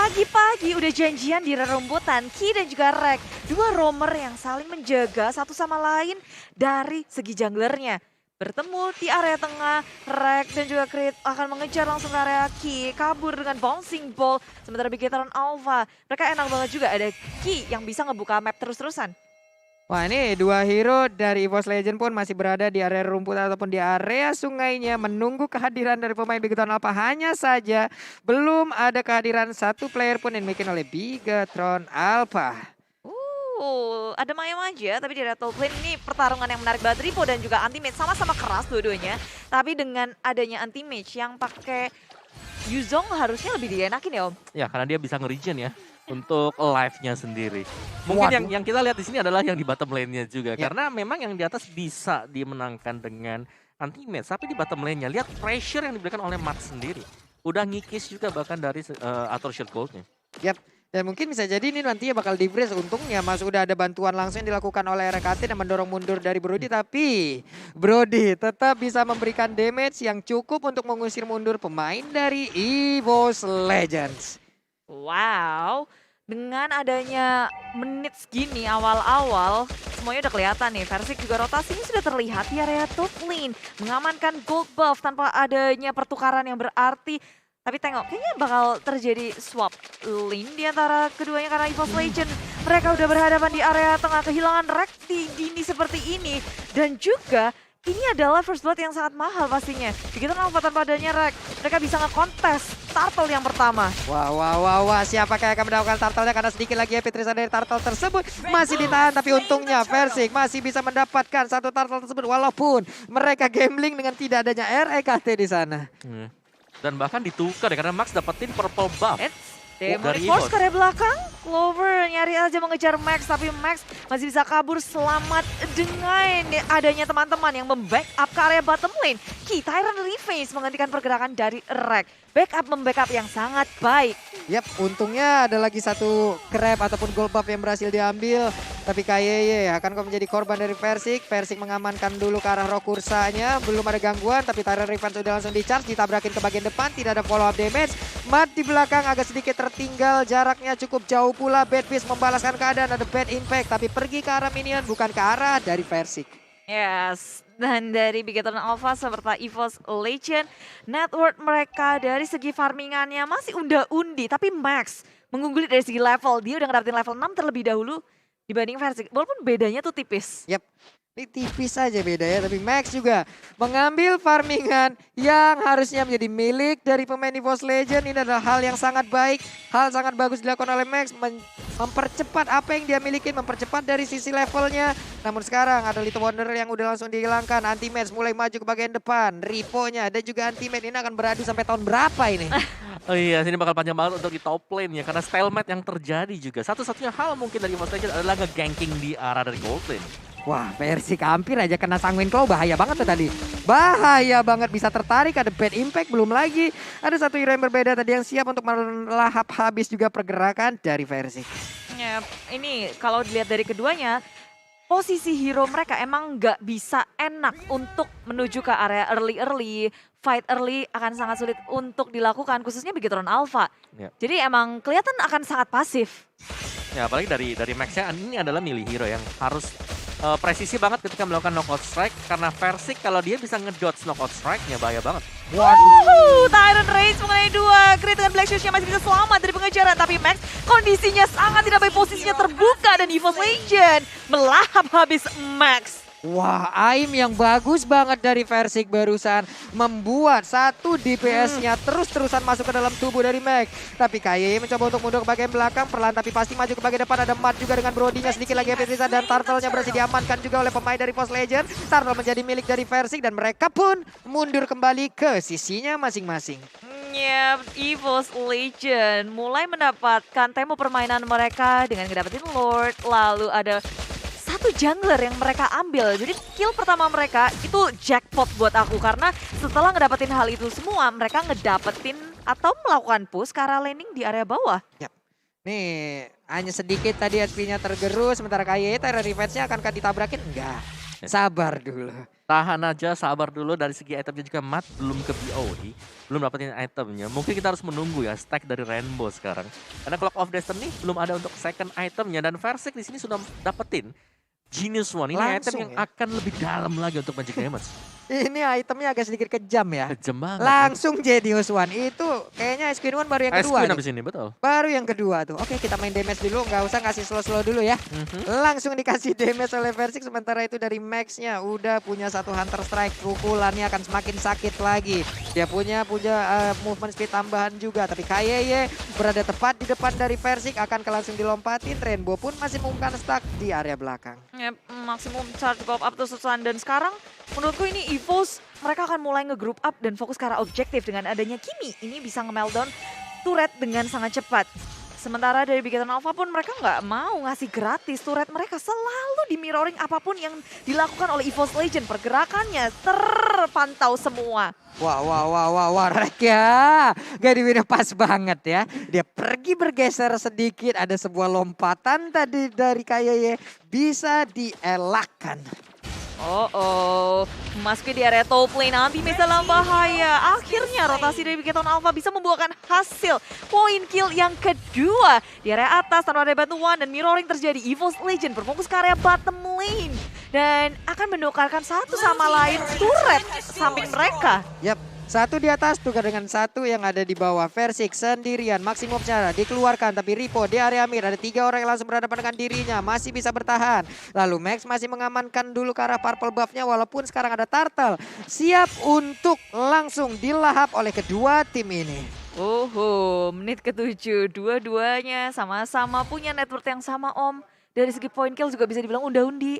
Pagi-pagi udah janjian di rerumputan, Ki dan juga Rek. Dua roamer yang saling menjaga satu sama lain dari segi junglernya. Bertemu di area tengah, Rek dan juga Creed akan mengejar langsung ke area Ki. Kabur dengan bouncing ball, sementara Bigetron Alpha. Mereka enak banget juga ada Ki yang bisa ngebuka map terus-terusan. Wah ini dua hero dari EVOS Legend pun masih berada di area rumput ataupun di area sungainya menunggu kehadiran dari pemain Bigetron Alpha. Hanya saja belum ada kehadiran satu player pun yang dimiliki oleh Bigetron Alpha. Ada Maya tapi di Battle Plane ini pertarungan yang menarik banget. Ripo dan juga Anti-Mage sama-sama keras dua-duanya. Tapi dengan adanya Anti-Mage yang pakai Yuzong harusnya lebih dienakin ya Om. Ya karena dia bisa nge-regen ya untuk live-nya sendiri. Mungkin yang kita lihat di sini adalah yang di bottom lane-nya juga. Karena memang yang di atas bisa dimenangkan dengan Anti-Mage. Tapi di bottom lane-nya lihat pressure yang diberikan oleh Mat sendiri. Udah ngikis juga bahkan dari Arthur Shield Gold-nya. Yap. Dan mungkin bisa jadi ini nantinya bakal di-freeze. Untungnya Mas udah ada bantuan langsung yang dilakukan oleh RKT dan mendorong mundur dari Brody. Tapi Brody tetap bisa memberikan damage yang cukup untuk mengusir mundur pemain dari EVOS Legends. Wow, dengan adanya menit segini awal-awal semuanya udah kelihatan nih. Versik juga rotasinya sudah terlihat di area top lane. Mengamankan gold buff tanpa adanya pertukaran yang berarti. Tapi tengok, kayaknya bakal terjadi swap lane di antara keduanya karena EVOS Legend. Mereka udah berhadapan di area tengah, kehilangan Rek di dini seperti ini. Dan juga ini adalah first blood yang sangat mahal pastinya. Begitu Alpha tanpa adanya Rek, mereka bisa nge-contest turtle yang pertama. Wah. Siapakah yang akan mendapatkan turtle-nya? Karena sedikit lagi ya Petrisa dari turtle tersebut masih ditahan. Tapi untungnya Versik masih bisa mendapatkan satu turtle tersebut. Walaupun mereka gambling dengan tidak adanya REKT di sana. Dan bahkan ditukar ya karena Max dapetin purple buff. Demonic Force ke arah belakang, Clover nyari aja mengejar Max, tapi Max masih bisa kabur selamat dengan adanya teman-teman yang membackup ke area bottom lane. Ki, Tyrant Reface menghentikan pergerakan dari Rek. Membackup yang sangat baik. Yap, untungnya ada lagi satu crab ataupun gold buff yang berhasil diambil. Tapi KYY akan menjadi korban dari Versik. Versik mengamankan dulu ke arah roh kursanya. Belum ada gangguan, tapi Tyrant Revenge sudah langsung di-charge. Ditabrakin ke bagian depan, tidak ada follow up damage. Mat di belakang agak sedikit tertinggal, jaraknya cukup jauh pula. Bad Beast membalaskan keadaan, ada bad impact. Tapi pergi ke arah minion, bukan ke arah dari Versik. Yes, dan dari Bigetron Alpha serta EVOS Legend, net worth mereka dari segi farmingannya masih unda-undi. Tapi Max mengungguli dari segi level, dia udah ngedapetin level 6 terlebih dahulu dibanding Versik. Walaupun bedanya tuh tipis. Yap. Ini tipis saja beda ya, tapi Max juga mengambil farmingan yang harusnya menjadi milik dari pemain EVOS Legend. Ini adalah hal yang sangat baik, hal sangat bagus dilakukan oleh Max. Mempercepat apa yang dia miliki, mempercepat dari sisi levelnya. Namun sekarang ada Little Wanderer yang udah langsung dihilangkan. Anti-Mage mulai maju ke bagian depan. Ripo-nya dan juga Anti-Mage ini akan beradu sampai tahun berapa ini? Oh iya, sini bakal panjang banget untuk di top lane ya. Karena stalemate yang terjadi juga. Satu-satunya hal mungkin dari EVOS Legend adalah nge-ganking di arah dari gold lane. Wah, Versik hampir aja kena Sanguine Claw, bahaya banget tuh tadi. Bahaya banget, bisa tertarik, ada bad impact, belum lagi. Ada satu hero yang berbeda tadi yang siap untuk melahap habis juga pergerakan dari Versik. Ya, ini kalau dilihat dari keduanya, posisi hero mereka emang nggak bisa enak untuk menuju ke area early. Fight early akan sangat sulit untuk dilakukan, khususnya Bigetron Alpha. Ya. Jadi emang kelihatan akan sangat pasif. Ya apalagi dari Max-nya ini adalah milih hero yang harus presisi banget ketika melakukan knockout strike. Karena Versik kalau dia bisa ngedodge knockout strike-nya bahaya banget. Waduh, Tyrant Rage mengenai 2. Creed dengan Black Shoes-nya masih bisa selamat dari pengejaran. Tapi Max kondisinya sangat tidak baik, posisinya terbuka dan EVOS Legend melahap habis Max. Wah, aim yang bagus banget dari Versik barusan membuat satu DPS-nya terus-terusan masuk ke dalam tubuh dari Max. Tapi KYY mencoba untuk mundur ke bagian belakang, perlahan tapi pasti maju ke bagian depan. Ada Mat juga dengan Brody-nya sedikit lagi Petrisa dan Turtle-nya berhasil diamankan juga oleh pemain dari EVOS Legend. Turtle menjadi milik dari Versik dan mereka pun mundur kembali ke sisinya masing-masing. Yep, EVOS Legend mulai mendapatkan tempo permainan mereka dengan ngedapetin Lord, lalu ada satu jungler yang mereka ambil. Jadi kill pertama mereka itu jackpot buat aku karena setelah ngedapetin hal itu semua mereka ngedapetin atau melakukan push ke arah laning di area bawah. Yap. Nih hanya sedikit tadi HP-nya tergerus sementara KYY Tyrant Revenge-nya akankah ditabrakin? Enggak. Sabar dulu. tahan aja, sabar dulu. Dari segi itemnya juga Matt belum ke BOE, belum dapetin itemnya. Mungkin kita harus menunggu ya stack dari Rainbow sekarang. Karena Clock of Destiny belum ada untuk second itemnya, dan Versik di sini sudah dapetin Genius One. Ini Langsung item yang ya? akan lebih dalam lagi untuk Magic Damage. Ini itemnya agak sedikit kejam ya. Kejam banget. Langsung Genius One. Itu kayaknya Ice Queen One baru yang Ice kedua Queen nih. abis ini, betul. Baru yang kedua tuh. Oke, kita main damage dulu, nggak usah kasih slow-slow dulu ya. Langsung dikasih damage oleh Versik, sementara itu dari Max-nya udah punya satu Hunter Strike. Pukulannya akan semakin sakit lagi. Dia punya movement speed tambahan juga, tapi KYY berada tepat di depan dari Versik, akan langsung dilompatin. Rainbow pun masih mungkin stuck di area belakang. Yep, maksimum charge go up to Susan, dan sekarang menurutku ini EVOS mereka akan mulai nge-group up dan fokus ke arah objektif dengan adanya Kimi. Ini bisa nge-meltdown turret dengan sangat cepat. Sementara dari Bigoton Alpha pun mereka nggak mau ngasih gratis turret, mereka selalu di mirroring apapun yang dilakukan oleh EVOS Legend. Pergerakannya terpantau semua. Wah, Rek ya. Gadiwinnya pas banget ya. Dia pergi bergeser sedikit, ada sebuah lompatan tadi dari KYY. Bisa dielakkan. Memasuki di area top lane, Anti-Mage dalam bahaya. Akhirnya rotasi dari Bigoton Alpha bisa membuahkan hasil poin kill yang kedua. Di area atas tanpa ada bantuan dan mirroring terjadi. EVOS Legend berfokus ke area bottom lane. Dan akan menukarkan satu sama lain turret samping mereka. Yap. Satu di atas tukar dengan satu yang ada di bawah. Versik sendirian, maksimum cara dikeluarkan. Tapi Ripo di area mid, ada 3 orang yang langsung berhadapan dengan dirinya. Masih bisa bertahan. Lalu Max masih mengamankan dulu ke arah purple buff-nya. Walaupun sekarang ada Turtle. Siap untuk langsung dilahap oleh kedua tim ini. Menit ke-7. Dua-duanya sama-sama punya network yang sama, Om. Dari segi point kill juga bisa dibilang unda-undi.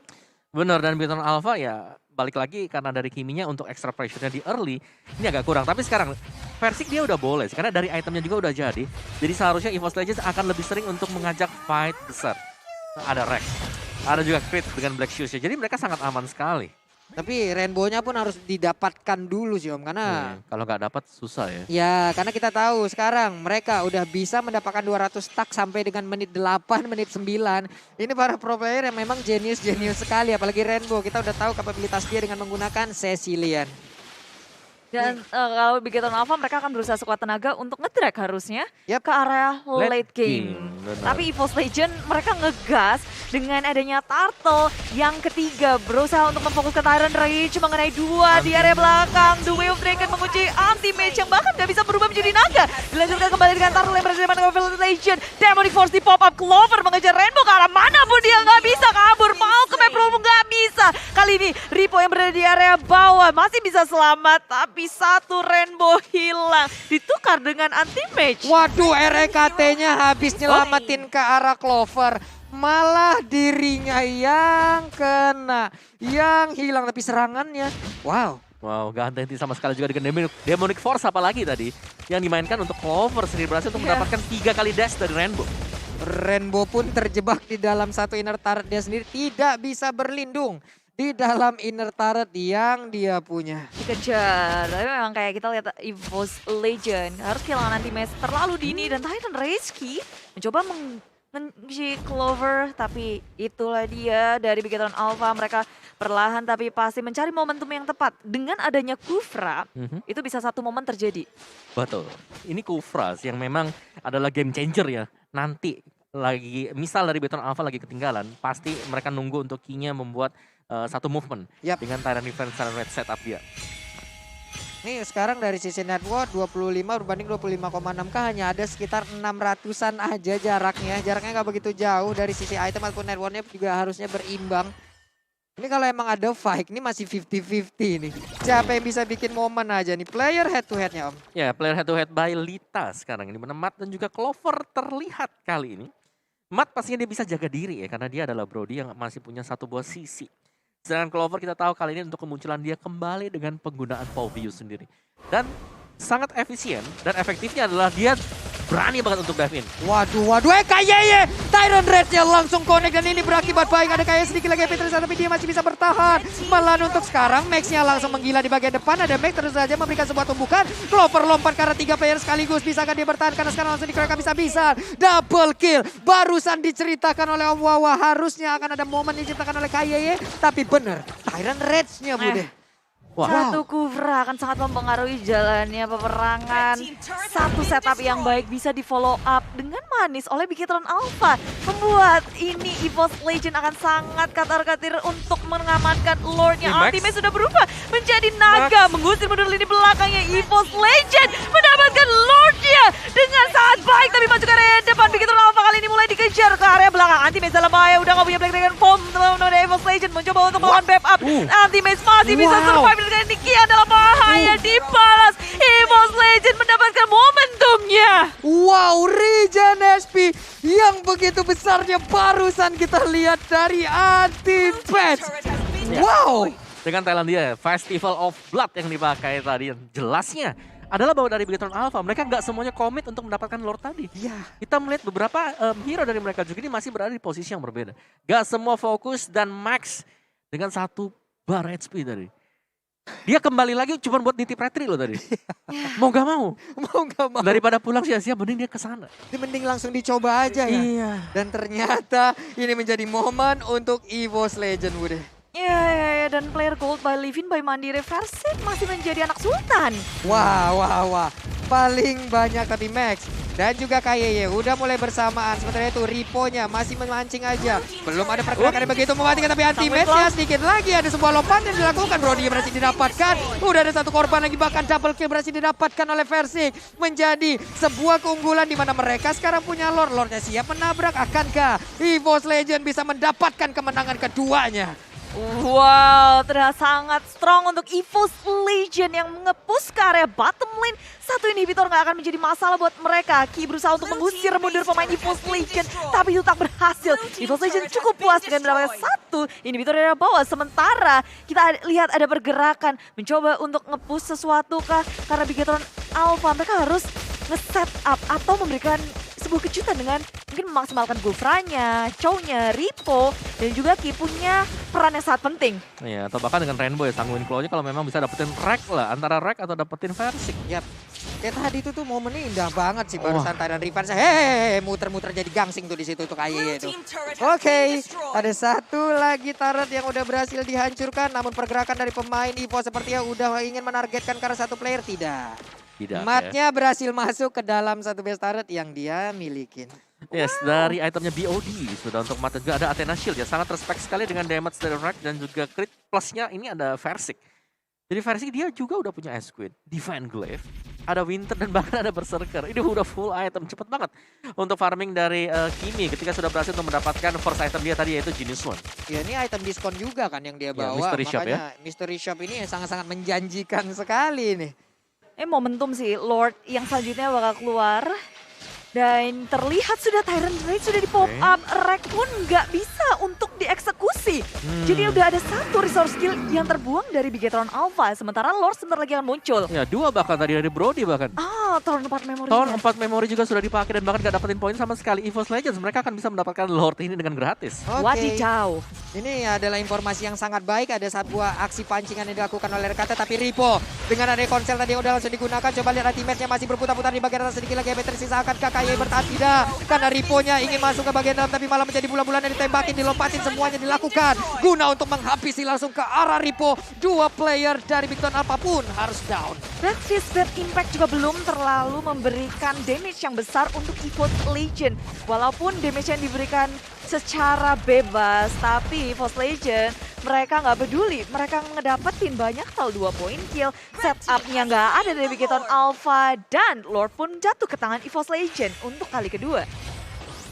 Bener, dan Bigoton Alpha ya balik lagi karena dari Kiminya untuk extra pressure-nya di early ini agak kurang. Tapi sekarang Versik dia udah boleh sih, karena dari itemnya juga udah jadi. Jadi seharusnya EVOS Legends akan lebih sering untuk mengajak fight besar. Ada Rex, ada juga Crit dengan Black Shoes-nya. Jadi mereka sangat aman sekali. Tapi Rainbow-nya pun harus didapatkan dulu sih Om. Karena kalau nggak dapat susah ya. ya, karena kita tahu sekarang mereka udah bisa mendapatkan 200 stack sampai dengan menit 8, menit 9. Ini para pro player yang memang jenius sekali. Apalagi Rainbow, kita udah tahu kapabilitas dia dengan menggunakan Cecilian. Dan kalau Bigoton Alpha mereka akan berusaha sekuat tenaga untuk nge-drag harusnya Yap. ke area late game. Benar. Tapi EVOS Legend mereka ngegas dengan adanya Turtle yang ketiga. Berusaha untuk memfokus ke Tyrant Rage mengenai 2 di area belakang. The Way of Dragon mengunci Anti-Mage yang bahkan gak bisa berubah menjadi naga. Dilanjutkan kembali dengan Turtle yang berhasil dengan EVOS Legend. Demonic Force di pop-up, Clover mengejar Rainbow ke arah mana pun dia gak bisa kabur. Mau ke map room gak bisa. Kali ini Ripo yang berada di area bawah masih bisa selamat. Tapi satu Rainbow hilang. Ditukar dengan Anti-Mage. Waduh, REKT-nya habis nyelamatin ke arah Clover. Malah dirinya yang kena, yang hilang, tapi serangannya. Wow, gak henti sama sekali juga dengan Demonic Force apalagi tadi. Yang dimainkan untuk Clover sendiri berhasil untuk mendapatkan 3 kali dash dari Rainbow. Rainbow pun terjebak di dalam satu inner turret dia sendiri. Tidak bisa berlindung di dalam inner turret yang dia punya. Dikejar, tapi memang kayak kita lihat EVOS Legend harus kehilangan anti-match terlalu dini. Dan Titan Reski mencoba mengunci Clover, tapi itulah dia dari Bigoton Alpha. Mereka perlahan tapi pasti mencari momentum yang tepat. Dengan adanya Kufra, itu bisa satu momen terjadi. Betul, ini Kufra yang memang adalah game changer ya. Nanti lagi, misal dari Bigoton Alpha lagi ketinggalan, pasti mereka nunggu untuk King-nya membuat satu movement dengan Tyrant Defense Tyrant Red setup dia. Nih sekarang dari sisi network 25 berbanding 25,6k hanya ada sekitar 600-an aja jaraknya. Jaraknya nggak begitu jauh, dari sisi item ataupun networknya juga harusnya berimbang. Ini kalau emang ada fight, ini masih 50-50 nih. Siapa yang bisa bikin momen aja nih, player head to headnya Om. Ya, player head to head by Lita sekarang ini. Matt dan juga Clover terlihat kali ini. Matt pastinya dia bisa jaga diri ya, karena dia adalah Brody yang masih punya satu buah sisi. Sedangkan Clover kita tahu kali ini untuk kemunculan dia kembali dengan penggunaan Pauvius sendiri. Dan sangat efisien dan efektifnya adalah dia berani banget untuk dive in. Waduh, KYY! Tyrant Red-nya langsung connect dan ini berakibat baik. Ada KYY sedikit lagi Petrus tapi dia masih bisa bertahan. Malah untuk sekarang Max-nya langsung menggila di bagian depan. Ada Max terus saja memberikan sebuah tumbukan. Clover lompat karena 3 player sekaligus. Bisakah dia bertahan? Karena sekarang langsung dikeroyok bisa-bisa. Double kill. Barusan diceritakan oleh Om Wawa. Harusnya akan ada momen yang diciptakan oleh KYY. Tapi bener, Tyrant Red-nya Bude. Wah. Jatuh Kufra akan sangat mempengaruhi jalannya peperangan. Satu setup yang baik bisa di follow up dengan manis oleh Bigetron Alpha. Membuat ini EVOS Legend akan sangat katar-katir untuk mengamankan Lordnya. Max. Ultimate sudah berubah menjadi naga. Mengusir mundur lini belakangnya EVOS Legend. Mendapatkan Lordnya dengan sangat baik. Tapi maju ke area depan. Bigetron Alpha kali ini mulai dikejar ke area belakang. Anti-Maze dalam bahaya. Udah gak punya Black Dragon Bomb. Teman-teman dari EVOS Legend mencoba untuk melawan backup up. Anti-Maze masih bisa survive dengan Nikia dalam bahaya. Dibalas. EVOS Legend mendapatkan momentumnya. Wow, regen SP yang begitu besarnya barusan kita lihat dari Anti-Patch. Wow. Dengan talent dia, Festival of Blood yang dipakai tadi. Jelasnya adalah bahwa dari Bigetron Alpha, mereka nggak semuanya komit untuk mendapatkan Lord tadi. Iya. Kita melihat beberapa hero dari mereka juga ini masih berada di posisi yang berbeda. Gak semua fokus dan Max dengan 1 bar HP tadi. Dia kembali lagi cuma buat nitip retri loh tadi. Mau gak mau. Mau gak mau. Daripada pulang sia-sia mending dia ke sana. Mending langsung dicoba aja ya. Iya. Dan ternyata ini menjadi momen untuk EVOS Legend, Bude. Ya, dan player gold by Livin by Mandiri Versik masih menjadi anak sultan. Wah. Paling banyak tadi Max. Dan juga KYY udah mulai bersamaan. Sementara itu Ripo-nya masih memancing aja. Belum ada pergerakan yang begitu mematikan, tapi anti-match-nya sedikit lagi. Ada sebuah lompatan yang dilakukan. Brody berhasil didapatkan. Udah ada 1 korban lagi, bahkan double kill berhasil didapatkan oleh Versik. Menjadi sebuah keunggulan di mana mereka sekarang punya Lord. Lordnya siap menabrak. Akankah EVOS Legend bisa mendapatkan kemenangan keduanya? Wow, terasa sangat strong untuk EVOS Legend yang nge-push ke area bottom lane. Satu inhibitor nggak akan menjadi masalah buat mereka. Ki berusaha untuk mengusir mundur pemain EVOS Legend, tapi itu tak berhasil. EVOS Legend cukup puas dengan mendapatkan 1 inhibitor dari bawah. Sementara kita lihat ada pergerakan, mencoba untuk nge-push sesuatu kah? Karena Bigetron Alpha mereka harus nge-set up atau memberikan sebuah kejutan dengan mungkin memaksimalkan Gufranya, Chow-nya, Ripo, dan juga Ki punya peran yang sangat penting. Iya, atau bahkan dengan Rainbow ya, sangguin claw-nya kalau memang bisa dapetin rack lah. Antara rack atau dapetin Versik. Yap. Kayak tadi itu tuh momennya indah banget sih barusan Tyrant Reverse. Hehehe, muter-muter jadi gangsing tuh di situ tuh KYY itu. Oke, ada 1 lagi turret yang udah berhasil dihancurkan. Namun pergerakan dari pemain EVOS sepertinya udah ingin menargetkan karena 1 player. Tidak. Tidak. Matnya berhasil masuk ke dalam 1 base turret yang dia milikin. Yes, dari itemnya BOD sudah untuk mata juga ada Athena Shield ya. Sangat respect sekali dengan damage dari rack dan juga crit. Plusnya ini ada Versik. Jadi Versik dia juga udah punya Ice Queen, Divine Glaive, ada Winter dan bahkan ada Berserker. Ini udah full item, cepet banget untuk farming dari Kimi ketika sudah berhasil untuk mendapatkan first item dia tadi yaitu Genius One. Ya ini item diskon juga kan yang dia bawa. Mystery Shop ya. Mystery Shop ini sangat-sangat menjanjikan sekali nih. Momentum sih, Lord yang selanjutnya bakal keluar. Dan terlihat sudah Tyrant Rage sudah di pop up, Rek pun nggak bisa untuk dieksekusi. Jadi udah ada 1 resource skill yang terbuang dari Bigetron Alpha, sementara Lord sebentar lagi akan muncul. Ya 2 bahkan tadi dari Brody bahkan. Turn 4 memori. Tahun 4 memori juga sudah dipakai dan bahkan gak dapetin poin sama sekali. EVOS Legends mereka akan bisa mendapatkan Lord ini dengan gratis. Wadidaw. Ini adalah informasi yang sangat baik. Ada sebuah aksi pancingan yang dilakukan oleh Rekata, tapi Ripo dengan ada konsel tadi yang udah langsung digunakan. Coba lihat ultimate-nya masih berputar-putar di bagian atas, sedikit lagi yang tersisa. Akankah KYY bertahan? Tidak, karena Ripo-nya ingin masuk ke bagian dalam tapi malah menjadi bulan-bulan yang ditembakin, dilompatin, semuanya dilakukan guna untuk menghabisi langsung ke arah Ripo. 2 player dari Bigetron Alpha pun harus down. Black Fist Bad Impact juga belum terlalu memberikan damage yang besar untuk EVOS Legend. Walaupun damage yang diberikan secara bebas, tapi EVOS Legend mereka nggak peduli. Mereka ngedapetin banyak hal, 2 poin kill, setupnya nggak ada dari Bigetron Alpha, dan Lord pun jatuh ke tangan EVOS Legend untuk kali kedua.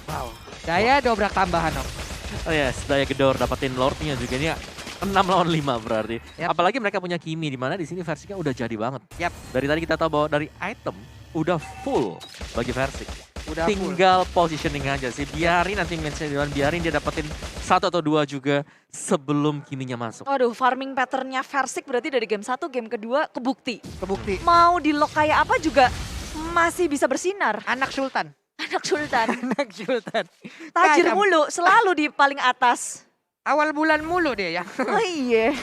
Wow, daya dobrak tambahan Om. Oh yes, daya gedor dapetin Lordnya juga ini 6 lawan 5 berarti. Yap. Apalagi mereka punya Kimi di mana di sini Versiknya udah jadi banget. Yap. Dari tadi kita tahu bahwa dari item udah full bagi Versik. Udah Tinggal positioning aja sih. Biarin nanti match-nya, biarin dia dapetin 1 atau 2 juga sebelum Kiminya masuk. Waduh, farming patternnya Versik berarti dari game 1, game kedua kebukti. Kebukti. Mau di lock kayak apa juga masih bisa bersinar. Anak Sultan. Anak Sultan. Anak Sultan. Tajir Kayak mulu, selalu di paling atas. awal bulan mulu deh ya. Oh iya.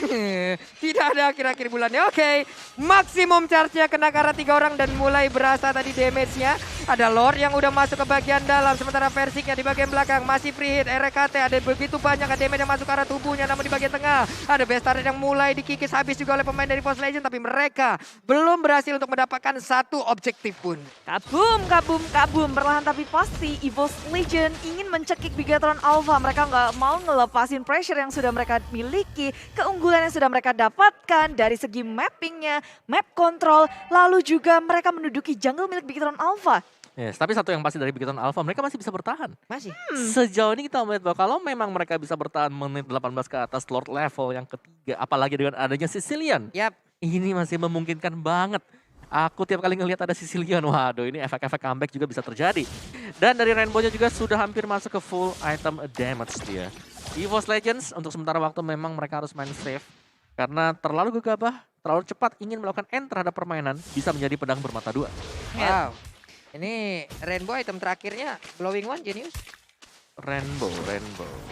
Tidak ada akhir-akhir bulannya. Oke. Maksimum charge-nya kena ke arah 3 orang dan mulai berasa tadi damage-nya. Ada Lord yang udah masuk ke bagian dalam. Sementara Versiknya di bagian belakang masih free hit. RKT ada begitu banyak damage yang masuk ke arah tubuhnya. Namun di bagian tengah ada Bestard yang mulai dikikis habis juga oleh pemain dari Force Legend. Tapi mereka belum berhasil untuk mendapatkan satu objektif pun. Kabum, kabum, kabum. Perlahan tapi pasti EVOS Legend ingin mencekik Bigatron Alpha. Mereka nggak mau ngelepasin pressure yang sudah mereka miliki. Keunggulan yang sudah mereka dapatkan dari segi mappingnya, map control. Lalu juga mereka menduduki jungle milik Bigatron Alpha. Yes, tapi satu yang pasti dari Bigatron Alpha, mereka masih bisa bertahan. Masih. Sejauh ini kita melihat bahwa kalau memang mereka bisa bertahan menit 18 ke atas Lord level yang ketiga, apalagi dengan adanya Sicilian. Yap. Ini masih memungkinkan banget. Aku tiap kali ngelihat ada Sicilian, waduh ini efek-efek comeback juga bisa terjadi. Dan dari Rainbow-nya juga sudah hampir masuk ke full item damage dia. EVOS Legends untuk sementara waktu memang mereka harus main safe. Karena terlalu gegabah, terlalu cepat ingin melakukan end terhadap permainan, bisa menjadi pedang bermata dua. Wow. Ini Rainbow item terakhirnya Blowing One Genius. Rainbow.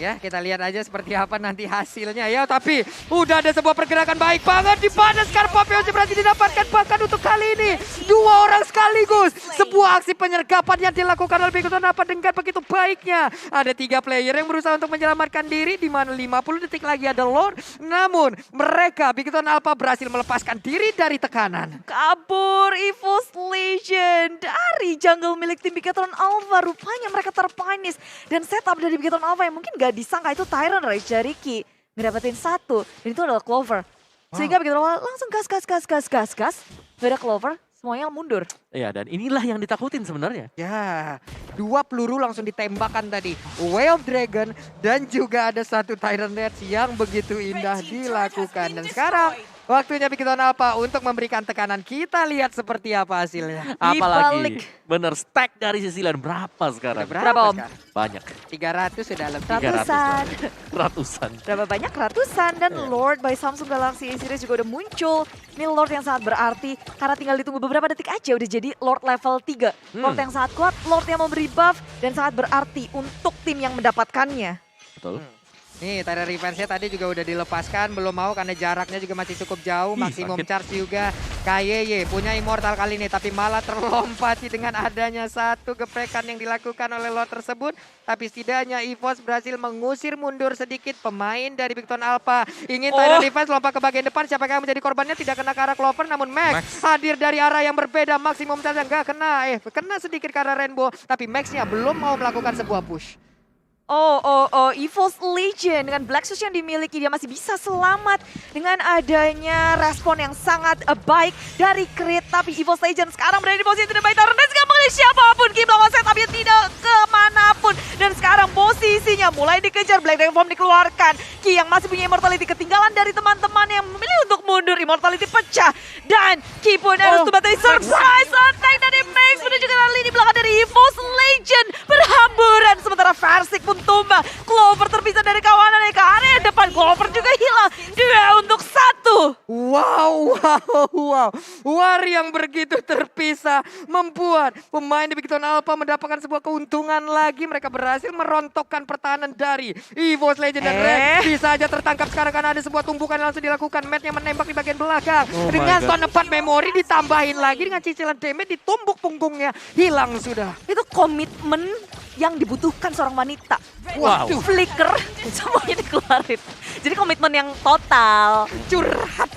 Ya, kita lihat aja seperti apa nanti hasilnya ya. Tapi udah ada sebuah pergerakan baik banget di mana sekarang Papio berhasil didapatkan bahkan untuk kali ini 2 orang sekaligus. Sebuah aksi penyergapan yang dilakukan oleh Bigatron Alpha dengan begitu baiknya. Ada 3 player yang berusaha untuk menyelamatkan diri di mana 50 detik lagi ada Lord. Namun mereka Bigatron Alpha berhasil melepaskan diri dari tekanan. Kabur EVOS Legend dari jungle milik tim Bigatron Alpha. Rupanya mereka terpanis. Dan setup dari Bigatron Alpha yang mungkin gak disangka itu Tyrant Raja Ricky. Ngedapetin 1. Dan itu adalah Clover. Sehingga Bigatron Alpha langsung gas. Gak ada Clover, semuanya mundur. Iya, dan inilah yang ditakutin sebenarnya. Ya, 2 peluru langsung ditembakkan tadi. Way of Dragon dan juga ada 1 Tyrant Rage yang begitu indah dilakukan. Dan sekarang waktunya Bigatron Alpha untuk memberikan tekanan. Kita lihat seperti apa hasilnya. Apalagi bener stack dari Sicilian berapa sekarang? Berapa, Om? sekarang? Banyak. 300 sudah lebih. Ratusan. Berapa banyak? Ratusan. Dan Lord by Samsung Galaxy A Series juga udah muncul. Ini Lord yang sangat berarti karena tinggal ditunggu beberapa detik aja udah jadi Lord level 3. Lord yang sangat kuat, Lord yang memberi buff dan sangat berarti untuk tim yang mendapatkannya. Betul. Nih, Tyrant Revenge-nya tadi juga udah dilepaskan, belum mau karena jaraknya juga masih cukup jauh, maksimum sakit. charge juga. KYY punya immortal kali ini, tapi malah terlompati dengan adanya 1 geprekan yang dilakukan oleh Lord tersebut. Tapi setidaknya EVOS berhasil mengusir mundur sedikit pemain dari Bigatron Alpha. Ingin Tyrant Revenge lompat ke bagian depan, siapa yang menjadi korbannya tidak kena ke arah Clover, namun Max hadir dari arah yang berbeda, maksimum charge nggak kena, kena sedikit ke arah Rainbow, tapi Max-nya belum mau melakukan sebuah push. EVOS Legend dengan Black Shoes yang dimiliki dia masih bisa selamat dengan adanya respon yang sangat baik dari Crit. Tapi EVOS Legend sekarang berada di posisi tidak baik. Tyrant Rage gak mengenai siapapun. Kim lawan set tapi tidak kemanapun. Dan sekarang posisinya mulai dikejar. Black Dragon Form dikeluarkan. Ki yang masih punya immortality ketinggalan dari teman-teman yang memilih untuk mundur. Immortality pecah. Dan Ki pun harus battle surprise attack dari Max. Menuju ke lini belakang dari EVOS Legend. Berhamburan sementara Versik pun tumbang. Clover terpisah dari kawanannya ke area depan. Clover juga hilang. 2 untuk 1. Wow. War yang begitu terpisah membuat pemain di Bigatron Alpha mendapatkan sebuah keuntungan lagi. Mereka berhasil merontokkan pertahanan dari EVOS Legend dan Rex. Bisa aja tertangkap sekarang karena ada sebuah tumpukan yang langsung dilakukan. Matt yang menembak di bagian belakang. Dengan stone part memori ditambahin lagi dengan cicilan damage ditumbuk punggungnya. Hilang sudah. Itu komitmen yang dibutuhkan seorang wanita. Wow. Flicker, semuanya dikeluarin. Jadi komitmen yang total. Curhat.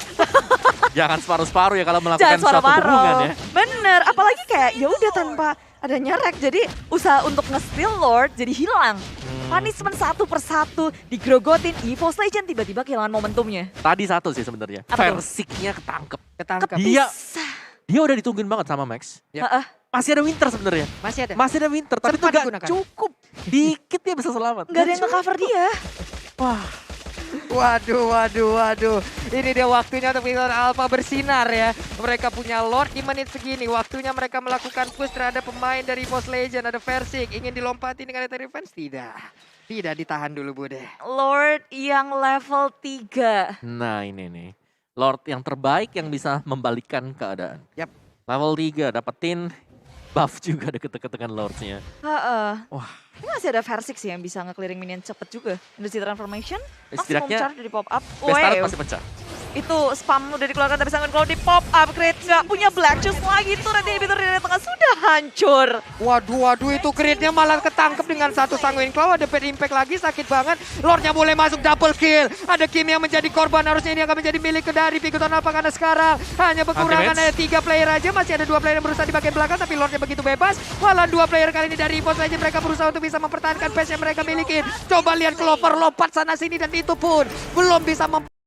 Jangan separuh-separuh ya kalau melakukan Jangan suatu hubungan suara-paro. ya. Bener, apalagi kayak ya udah tanpa adanya Rek. Jadi usaha untuk nge-steal Lord jadi hilang. Punishment 1 per 1 digrogotin. EVOS Legend tiba-tiba kehilangan momentumnya. Tadi satu sih sebenarnya. Apa tuh? Versiknya ketangkep. Ketangkep. Dia udah ditungguin banget sama Max. Ya. Masih ada Winter sebenarnya. Masih ada Winter, tapi itu Sempat gak digunakan. cukup. Dikit dia bisa selamat. Gak ada yang nge-cover dia. Wah, Waduh. Ini dia waktunya untuk Bigatron Alpha bersinar ya. Mereka punya Lord di menit segini. Waktunya mereka melakukan push terhadap pemain dari EVOS Legend. Ada Versik, ingin dilompati dengan Tyrant Revenge? Tidak ditahan dulu Bude. Lord yang level 3. nah ini nih. Lord yang terbaik yang bisa membalikkan keadaan. Yap. Level 3 dapetin buff juga deket-deket dengan Lords-nya. Heeh. Wah. Ini masih ada Versik sih yang bisa nge-clearing minion cepet juga. Energy Transformation, maximum Setidaknya charge dari pop up. Best Wow. pasti pecah. Itu spam udah dikeluarkan tapi sangat kalau di pop upgrade nggak punya Black Shoes lagi tuh nanti inhibitor dari tengah sudah hancur. Waduh, itu crit-nya malah ketangkep dengan satu Sanguine Claw. Ada Pet Impact lagi, sakit banget. Lordnya boleh masuk double kill. Ada Kim yang menjadi korban, harusnya ini akan menjadi milik dari Pikuton apa karena sekarang hanya kekurangan ada 3 player aja. Masih ada 2 player yang berusaha di bagian belakang tapi Lordnya begitu bebas. Walau 2 player kali ini dari Evo's Legend mereka berusaha untuk bisa mempertahankan base yang mereka miliki. Coba lihat Clover lompat sana sini dan itu pun belum bisa